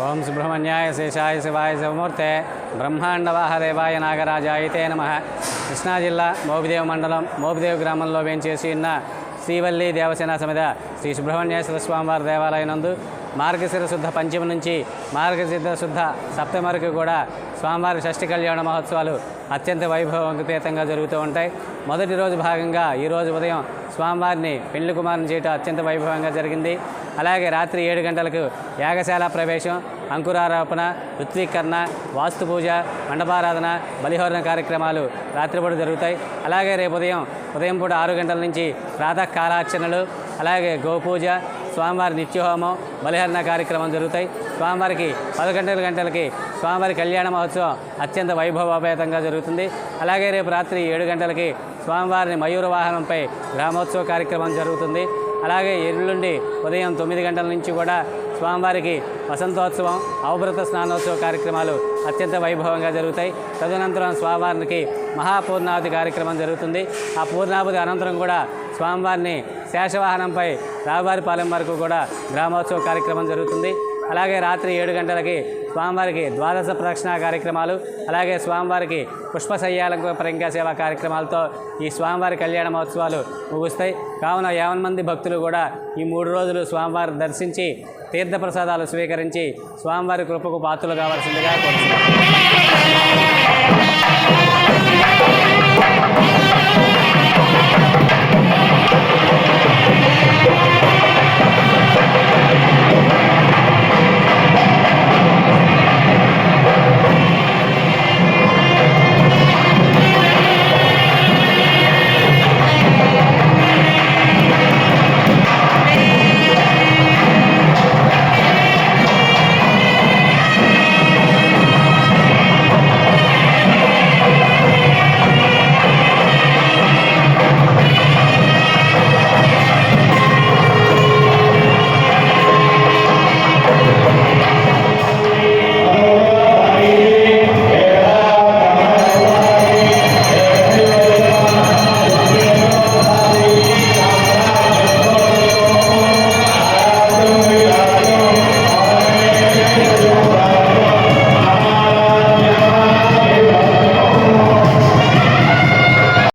ఓం సుబ్రహ్మణ్యాయ శేషాయ శివాయ శివమూర్తే బ్రహ్మాండవాహదేవాయ నాగరాజాయితే నమః. కృష్ణా జిల్లా మోపిదేవి మండలం మోపిదేవి గ్రామంలో వేంచేసి ఉన్న శ్రీవల్లి దేవసేన సమేత శ్రీ సుబ్రహ్మణ్యేశ్వర స్వామివారి దేవాలయం నందు మార్గశిర శుద్ధ పంచమి నుంచి మార్గశిర శుద్ధ సప్తమి వరకు కూడా స్వామివారి షష్ఠి కళ్యాణ మహోత్సవాలు అత్యంత వైభవోపేతంగా జరుగుతూ ఉంటాయి. మొదటి రోజు భాగంగా ఈరోజు ఉదయం స్వామివారిని పెళ్లి కుమారుని చేయటం అత్యంత వైభవంగా జరిగింది. అలాగే రాత్రి 7 గంటలకు యాగశాల ప్రవేశం, అంకురారోపణ, ఋత్వీకరణ, వాస్తు పూజ, మండపారాధన, బలిహోరణ కార్యక్రమాలు రాత్రిపూట జరుగుతాయి. అలాగే రేపు ఉదయం పూట 6 గంటల నుంచి ప్రాతకాలార్చనలు, అలాగే గోపూజ, స్వామివారి నిత్యహోమం, బలిహరణ కార్యక్రమం జరుగుతాయి. స్వామివారికి 11 గంటలకి స్వామివారి కళ్యాణ మహోత్సవం అత్యంత వైభవోపేతంగా జరుగుతుంది. అలాగే రేపు రాత్రి 7 గంటలకి స్వామివారిని మయూర వాహనంపై గ్రామోత్సవ కార్యక్రమం జరుగుతుంది. అలాగే ఎల్లుండి ఉదయం 9 గంటల నుంచి కూడా స్వామివారికి వసంతోత్సవం, అవభృత స్నానోత్సవ కార్యక్రమాలు అత్యంత వైభవంగా జరుగుతాయి. తదనంతరం స్వామివారికి మహాపూర్ణావతి కార్యక్రమం జరుగుతుంది. ఆ పూర్ణావతి అనంతరం కూడా స్వామివారిని శేషవాహనంపై రావువారిపాలెం వరకు కూడా గ్రామోత్సవ కార్యక్రమం జరుగుతుంది. అలాగే రాత్రి 7 గంటలకి స్వామివారికి ద్వాదశ ప్రదక్షిణ కార్యక్రమాలు, అలాగే స్వామివారికి పుష్పశయ్యాలంకరింకా సేవా కార్యక్రమాలతో ఈ స్వామివారి కళ్యాణ మహోత్సవాలు ముగుస్తాయి. కావున 50 మంది భక్తులు కూడా ఈ 3 రోజులు స్వామివారి దర్శించి తీర్థప్రసాదాలు స్వీకరించి స్వామివారి కృపకు పాత్రలు కావాల్సిందిగా కోరుతున్నాను.